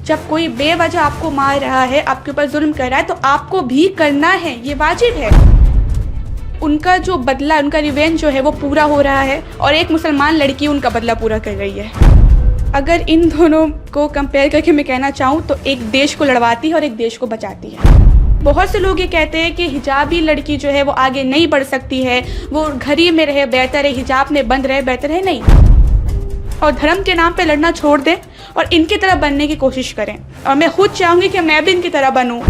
जब कोई बेवजह आपको मार रहा है, आपके ऊपर जुल्म कर रहा है, तो आपको भी करना है, ये वाजिब है। उनका जो बदला, उनका रिवेंज जो है वो पूरा हो रहा है और एक मुसलमान लड़की उनका बदला पूरा कर रही है। अगर इन दोनों को कंपेयर करके मैं कहना चाहूँ तो एक देश को लड़वाती है और एक देश को बचाती है। बहुत से लोग ये कहते हैं कि हिजाबी लड़की जो है वो आगे नहीं बढ़ सकती है, वो घर ही में रहे बेहतर है, हिजाब में बंद रहे बेहतर है, नहीं। और धर्म के नाम पे लड़ना छोड़ दें और इनकी तरह बनने की कोशिश करें। और मैं खुद चाहूँगी कि मैं भी इनकी तरह बनूँ।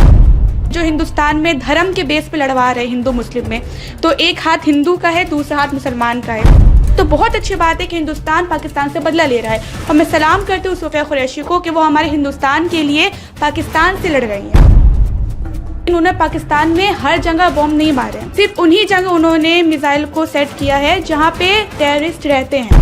जो हिंदुस्तान में धर्म के बेस पे लड़वा रहे हिंदू मुस्लिम में, तो एक हाथ हिंदू का है, दूसरा हाथ मुसलमान का है। तो बहुत अच्छी बात है कि हिंदुस्तान पाकिस्तान से बदला ले रहा है और मैं सलाम करती हूँ सूफिया कुरैशी को कि वो हमारे हिंदुस्तान के लिए पाकिस्तान से लड़ रही हैं। उन्होंने पाकिस्तान में हर जगह बॉम्ब नहीं मारे, सिर्फ उन्हीं जगह उन्होंने मिसाइल को सेट किया है जहाँ पे टेररिस्ट रहते हैं।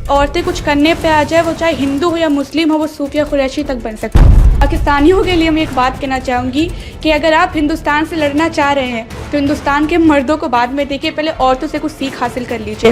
औरतें कुछ करने पे आ जाए, वो चाहे हिंदू हो या मुस्लिम हो, वो सूफिया कुरैशी तक बन सकती है। पाकिस्तानियों के लिए मैं एक बात कहना चाहूँगी कि अगर आप हिंदुस्तान से लड़ना चाह रहे हैं तो हिंदुस्तान के मर्दों को बाद में देखिए, पहले औरतों से कुछ सीख हासिल कर लीजिए।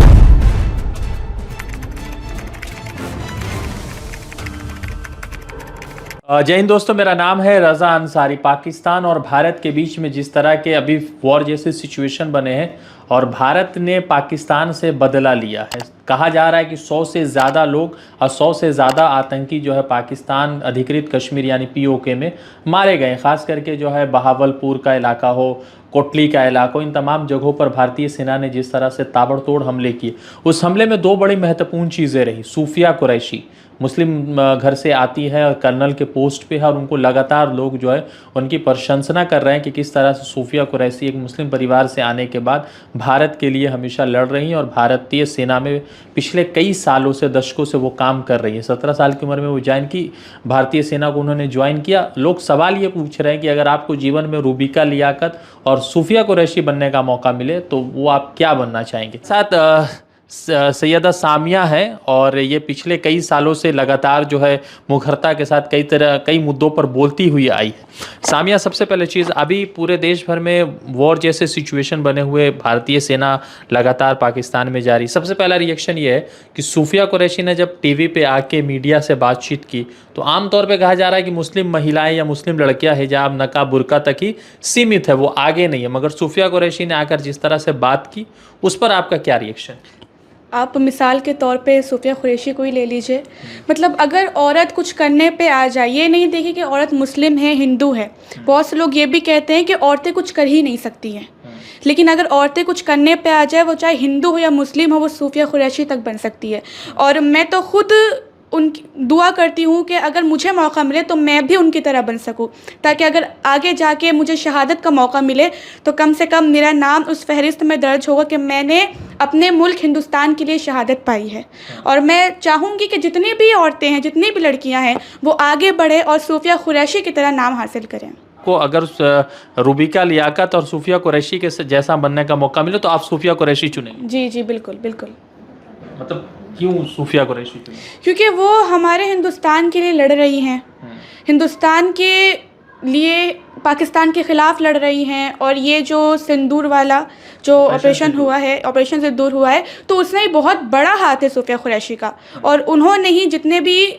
जय हिंद दोस्तों, मेरा नाम है रज़ा अंसारी। पाकिस्तान और भारत के बीच में जिस तरह के अभी वॉर जैसे सिचुएशन बने हैं और भारत ने पाकिस्तान से बदला लिया है, कहा जा रहा है कि 100 से ज़्यादा लोग और 100 से ज़्यादा आतंकी जो है पाकिस्तान अधिकृत कश्मीर यानी पीओके में मारे गए। ख़ास करके जो है बहावलपुर का इलाका हो, कोटली का इलाका हो, इन तमाम जगहों पर भारतीय सेना ने जिस तरह से ताबड़तोड़ हमले किए, उस हमले में दो बड़ी महत्वपूर्ण चीज़ें रही। सूफिया कुरैशी मुस्लिम घर से आती है और कर्नल के पोस्ट पे है और उनको लगातार लोग जो है उनकी प्रशंसा कर रहे हैं कि किस तरह से सूफिया कुरैशी एक मुस्लिम परिवार से आने के बाद भारत के लिए हमेशा लड़ रही हैं और भारतीय सेना में पिछले कई सालों से, दशकों से वो काम कर रही है। 17 साल की उम्र में वो ज्वाइन की, भारतीय सेना को उन्होंने ज्वाइन किया। लोग सवाल ये पूछ रहे हैं कि अगर आपको जीवन में रूबिका लियाकत और सूफिया कुरैशी बनने का मौका मिले तो वो आप क्या बनना चाहेंगे? साथ सैयदा सामिया है और ये पिछले कई सालों से लगातार जो है मुखरता के साथ कई मुद्दों पर बोलती हुई आई है। सामिया, सबसे पहले चीज़, अभी पूरे देश भर में वॉर जैसे सिचुएशन बने हुए, भारतीय सेना लगातार पाकिस्तान में जारी, सबसे पहला रिएक्शन ये है कि सूफिया कुरैशी ने जब टीवी पे आके मीडिया से बातचीत की तो आमतौर पर कहा जा रहा है कि मुस्लिम महिलाएं या मुस्लिम लड़कियां हिजाब, नकाब, बुर्का तक ही सीमित है, वो आगे नहीं है। मगर सूफिया कुरैशी ने आकर जिस तरह से बात की, उस पर आपका क्या रिएक्शन? आप मिसाल के तौर पे सूफिया कुरैशी को ही ले लीजिए। मतलब अगर औरत कुछ करने पे आ जाए, ये नहीं देखिए कि औरत मुस्लिम है, हिंदू है। बहुत से लोग ये भी कहते हैं कि औरतें कुछ कर ही नहीं सकती हैं, लेकिन अगर औरतें कुछ करने पे आ जाए, वो चाहे हिंदू हो या मुस्लिम हो, वो सूफिया कुरैशी तक बन सकती है। और मैं तो खुद उनकी दुआ करती हूँ कि अगर मुझे मौका मिले तो मैं भी उनकी तरह बन सकूँ, ताकि अगर आगे जाके मुझे शहादत का मौका मिले तो कम से कम मेरा नाम उस फहरिस्त में दर्ज होगा कि मैंने अपने मुल्क हिंदुस्तान के लिए शहादत पाई है। और मैं चाहूँगी कि जितनी भी औरतें हैं, जितनी भी लड़कियाँ हैं, वो आगे बढ़े और सूफिया कुरैशी की तरह नाम हासिल करें। को अगर रूबिका लियाकत और सूफिया कुरैशी के जैसा बनने का मौका मिले तो आप सूफिया कुरैशी चुनेंगे? जी जी, बिल्कुल बिल्कुल। मतलब क्यों सूफिया कुरैशी चुनेंगे? क्योंकि वो हमारे हिंदुस्तान के लिए लड़ रही हैं, हिंदुस्तान के लिए पाकिस्तान के ख़िलाफ़ लड़ रही हैं। और ये जो सिंदूर वाला जो ऑपरेशन हुआ है, ऑपरेशन सिंदूर हुआ है, तो उसमें ही बहुत बड़ा हाथ है सूफिया कुरैशी का। और उन्होंने ही जितने भी,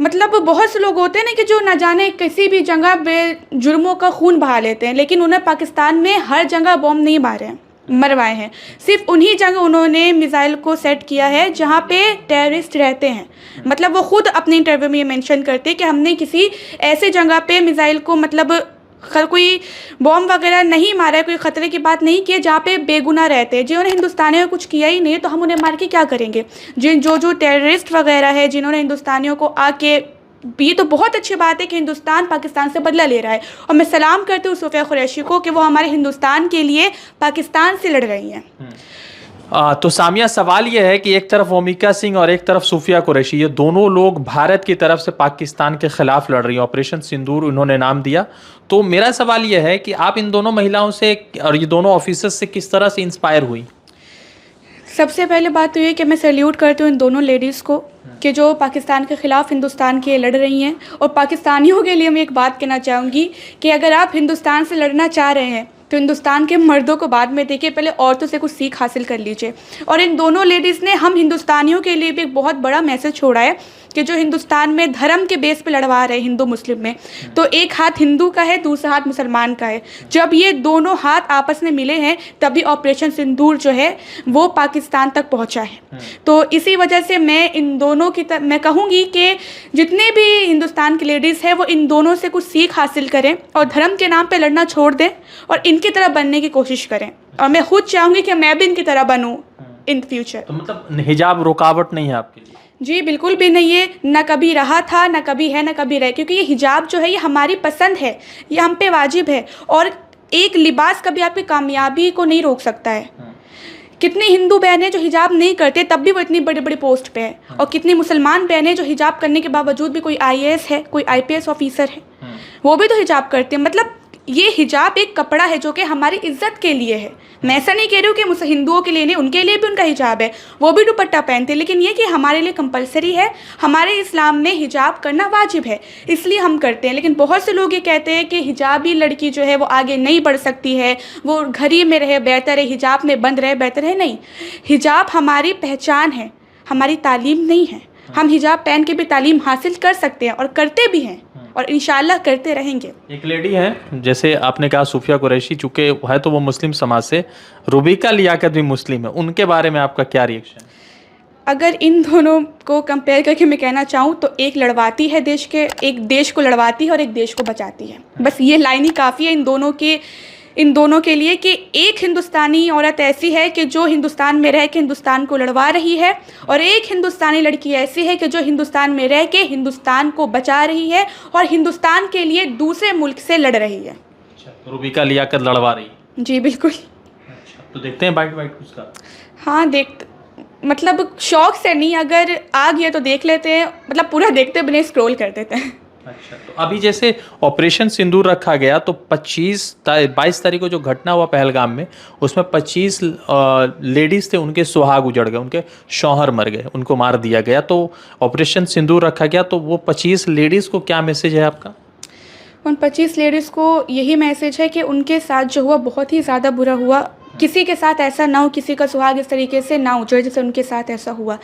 मतलब बहुत से लोग होते हैं ना कि जो ना जाने किसी भी जगह पे जुर्मों का खून बहा लेते हैं, लेकिन उन्हें पाकिस्तान में हर जगह बॉम्ब नहीं मारे हैं, मरवाए हैं। सिर्फ उन्हीं जगह उन्होंने मिसाइल को सेट किया है जहाँ पे टेररिस्ट रहते हैं। मतलब वो खुद अपने इंटरव्यू में ये मेंशन करते हैं कि हमने किसी ऐसे जगह पे मिसाइल को, मतलब कोई बॉम्ब वगैरह नहीं मारा है, कोई ख़तरे की बात नहीं की है, जहाँ पे बेगुनाह रहते हैं। जिन्होंने हिंदुस्तानियों को कुछ किया ही नहीं है तो हम उन्हें मार के क्या करेंगे? जो टेररिस्ट वगैरह है, जिन्होंने हिंदुस्तानियों को आके, ये तो बहुत अच्छी बात है कि हिंदुस्तान पाकिस्तान से बदला ले रहा है। और मैं सलाम करती हूँ सूफिया कुरैशी को कि वो हमारे हिंदुस्तान के लिए पाकिस्तान से लड़ रही हैं। तो सामिया, सवाल यह है कि एक तरफ ओमिका सिंह और एक तरफ सूफिया कुरैशी, ये दोनों लोग भारत की तरफ से पाकिस्तान के खिलाफ लड़ रही हैं। ऑपरेशन सिंदूर उन्होंने नाम दिया। तो मेरा सवाल यह है कि आप इन दोनों महिलाओं से और ये दोनों ऑफिसर्स से किस तरह से इंस्पायर हुई? सबसे पहले बात तो ये कि मैं सैल्यूट करती हूँ इन दोनों लेडीज़ को कि जो पाकिस्तान के ख़िलाफ़ हिंदुस्तान के लड़ रही हैं। और पाकिस्तानियों के लिए मैं एक बात कहना चाहूँगी कि अगर आप हिंदुस्तान से लड़ना चाह रहे हैं तो हिंदुस्तान के मर्दों को बाद में देखिए, पहले औरतों से कुछ सीख हासिल कर लीजिए। और इन दोनों लेडीज़ ने हम हिंदुस्तानियों के लिए भी एक बहुत बड़ा मैसेज छोड़ा है कि जो हिंदुस्तान में धर्म के बेस पे लड़वा रहे हैं हिंदू मुस्लिम में, तो एक हाथ हिंदू का है, दूसरा हाथ मुसलमान का है। जब ये दोनों हाथ आपस में मिले हैं तभी ऑपरेशन सिंदूर जो है वो पाकिस्तान तक पहुंचा है। तो इसी वजह से मैं इन दोनों की मैं कहूँगी कि जितने भी हिंदुस्तान की लेडीज़ हैं वो इन दोनों से कुछ सीख हासिल करें और धर्म के नाम पे लड़ना छोड़ दें और इनकी तरह बनने की कोशिश करें। और मैं खुद चाहूँगी कि मैं भी इनकी तरह बनूँ इन फ्यूचर। तो मतलब हिजाब रुकावट नहीं है आपके लिए? जी बिल्कुल भी नहीं है, ना कभी रहा था, ना कभी है, ना कभी रहे, क्योंकि ये हिजाब जो है ये हमारी पसंद है, ये हम पे वाजिब है। और एक लिबास कभी आपकी कामयाबी को नहीं रोक सकता है। कितनी हिंदू बहनें जो हिजाब नहीं करते तब भी वो इतनी बड़ी बड़ी पोस्ट पे है, और कितनी मुसलमान बहनें जो हिजाब करने के बावजूद भी कोई IAS है, कोई IPS ऑफिसर है, वो भी तो हिजाब करते हैं। मतलब ये हिजाब एक कपड़ा है जो कि हमारी इज्जत के लिए है। मैं ऐसा नहीं कह रही हूँ कि हिंदुओं के लिए नहीं, उनके लिए भी उनका हिजाब है, वो भी दुपट्टा पहनते हैं, लेकिन ये कि हमारे लिए कंपलसरी है। हमारे इस्लाम में हिजाब करना वाजिब है, इसलिए हम करते हैं। लेकिन बहुत से लोग ये कहते हैं कि हिजाबी लड़की जो है वो आगे नहीं बढ़ सकती है, वो घर ही में रहे बेहतर है, हिजाब में बंद रहे बेहतर है। नहीं, हिजाब हमारी पहचान है, हमारी तालीम नहीं है। हम हिजाब पहन के भी तालीम हासिल कर सकते हैं और करते भी हैं और इंशाल्लाह करते रहेंगे। एक लेडी है, जैसे आपने कहा सूफिया कुरैशी, चूंकि है तो वो मुस्लिम समाज से, रुबीका लियाकत भी मुस्लिम है, उनके बारे में आपका क्या रिएक्शन? अगर इन दोनों को कंपेयर करके मैं कहना चाहूँ तो एक लड़वाती है देश के, एक देश को लड़वाती है और एक देश को बचाती है। बस ये लाइन ही काफ़ी है इन दोनों के लिए कि एक हिंदुस्तानी औरत ऐसी है कि जो हिंदुस्तान में रह के हिंदुस्तान को लड़वा रही है, और एक हिंदुस्तानी लड़की ऐसी है कि जो हिंदुस्तान में रह के हिंदुस्तान को बचा रही है और हिंदुस्तान के लिए दूसरे मुल्क से लड़ रही है। अच्छा, तो रुबीका लियाकत लड़वा रही है? जी बिल्कुल। अच्छा, तो देखते हैं बाइट उसका? हाँ मतलब शौक से नहीं, अगर आ गया तो देख लेते हैं, मतलब पूरा देखते बने स्क्रॉल कर देते हैं। अच्छा, तो अभी जैसे ऑपरेशन सिंदूर रखा गया तो 22 तारीख को जो घटना हुआ पहलगाम में, उसमें 25 लेडीज़ थे, उनके सुहाग उजड़ गए, उनके शौहर मर गए, उनको मार दिया गया। तो ऑपरेशन सिंदूर रखा गया, तो वो 25 लेडीज़ को क्या मैसेज है आपका? उन 25 लेडीज़ को यही मैसेज है कि उनके साथ जो हुआ बहुत ही ज़्यादा बुरा हुआ। किसी के साथ ऐसा ना हो, किसी का सुहाग इस तरीके से ना उजड़े जैसे उनके साथ ऐसा हुआ।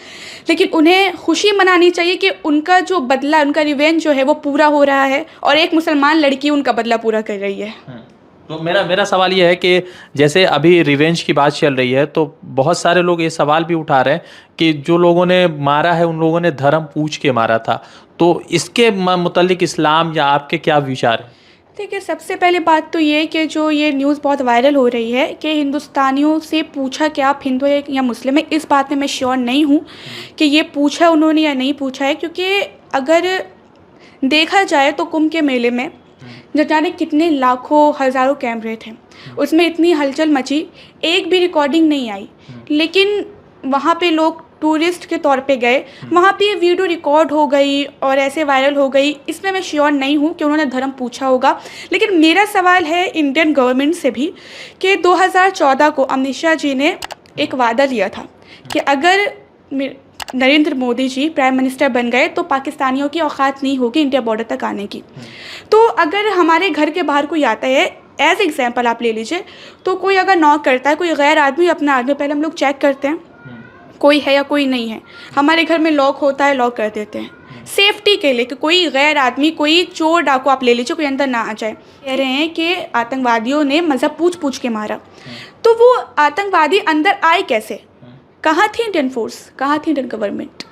लेकिन उन्हें खुशी मनानी चाहिए कि उनका जो बदला, उनका रिवेंज जो है वो पूरा हो रहा है, और एक मुसलमान लड़की उनका बदला पूरा कर रही है। तो मेरा सवाल ये है कि जैसे अभी रिवेंज की बात चल रही है, तो बहुत सारे लोग ये सवाल भी उठा रहे हैं कि जो लोगों ने मारा है उन लोगों ने धर्म पूछ के मारा था। तो इसके मुतालिक इस्लाम या आपके क्या विचार हैं? देखिए, सबसे पहले बात तो ये कि जो ये न्यूज़ बहुत वायरल हो रही है कि हिंदुस्तानियों से पूछा कि आप हिंदू है या मुस्लिम है, इस बात में मैं श्योर नहीं हूँ कि ये पूछा उन्होंने या नहीं पूछा है। क्योंकि अगर देखा जाए तो कुंभ के मेले में न जाने कितने लाखों हज़ारों कैमरे थे, उसमें इतनी हलचल मची, एक भी रिकॉर्डिंग नहीं आई। लेकिन वहाँ पे लोग टूरिस्ट के तौर पे गए, वहाँ पे ये वीडियो रिकॉर्ड हो गई और ऐसे वायरल हो गई। इसमें मैं श्योर नहीं हूँ कि उन्होंने धर्म पूछा होगा। लेकिन मेरा सवाल है इंडियन गवर्नमेंट से भी कि 2014 को अमित शाह जी ने एक वादा लिया था कि अगर नरेंद्र मोदी जी प्राइम मिनिस्टर बन गए तो पाकिस्तानियों की औकात नहीं होगी इंडिया बॉर्डर तक आने की। तो अगर हमारे घर के बाहर कोई आता है, एज एग्जाम्पल आप ले लीजिए, तो कोई अगर नॉक करता है, कोई गैर आदमी अपना आदमी, पहले हम लोग चेक करते हैं कोई है या कोई नहीं है। हमारे घर में लॉक होता है, लॉक कर देते हैं सेफ्टी के लिए कि कोई गैर आदमी, कोई चोर डाकू आप ले लीजिए, कोई अंदर ना आ जाए। कह रहे हैं कि आतंकवादियों ने मज़हब पूछ के मारा, तो वो आतंकवादी अंदर आए कैसे? कहाँ थी इंडियन फोर्स, कहाँ थी इंडियन गवर्नमेंट?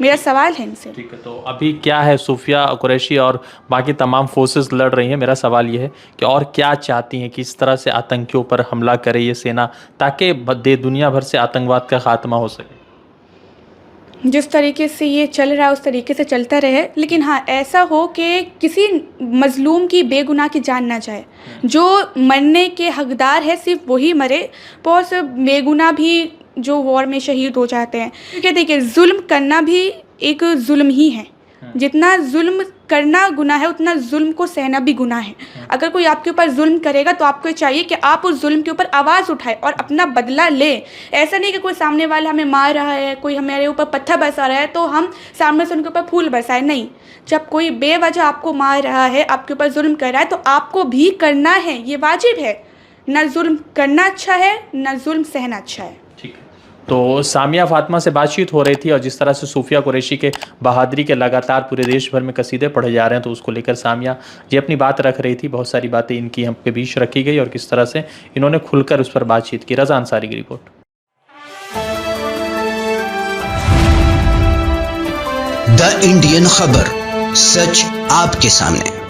मेरा सवाल है इनसे। ठीक है, तो अभी क्या है, सूफिया कुरैशी और बाकी तमाम फोर्सेस लड़ रही हैं। मेरा सवाल ये है कि और क्या चाहती हैं, किस तरह से आतंकियों पर हमला करे ये सेना, ताकि दुनिया भर से आतंकवाद का खात्मा हो सके? जिस तरीके से ये चल रहा है उस तरीके से चलता रहे, लेकिन हाँ ऐसा हो कि किसी मजलूम की बेगुनाह की जान ना जाए। जो मरने के हकदार है सिर्फ वही मरे, बहुत से बेगुनाह भी जो वॉर में शहीद हो जाते हैं। क्योंकि देखिए, जुल्म करना भी एक जुल्म ही है। जितना जुल्म करना गुनाह है उतना जुल्म को सहना भी गुनाह है। अगर कोई आपके ऊपर जुल्म करेगा तो आपको चाहिए कि आप उस जुल्म के ऊपर आवाज़ उठाए और अपना बदला ले। ऐसा नहीं कि कोई सामने वाला हमें मार रहा है, कोई हमारे ऊपर पत्थर बरसा रहा है तो हम सामने से उनके ऊपर फूल बरसाए। नहीं, जब कोई बेवजह आपको मार रहा है, आपके ऊपर जुल्म कर रहा है, तो आपको भी करना है, ये वाजिब है। न जुल्म करना अच्छा है, न जुल्म सहना अच्छा है। ठीक है, तो सामिया फातिमा से बातचीत हो रही थी और जिस तरह से सूफिया कुरैशी के बहादुरी के लगातार पूरे देश भर में कसीदे पढ़े जा रहे हैं, तो उसको लेकर सामिया ये अपनी बात रख रही थी। बहुत सारी बातें इनकी हम पे बीच रखी गई और किस तरह से इन्होंने खुलकर उस पर बातचीत की। रज़ा अंसारी की रिपोर्ट। द इंडियन खबर, सच आपके सामने।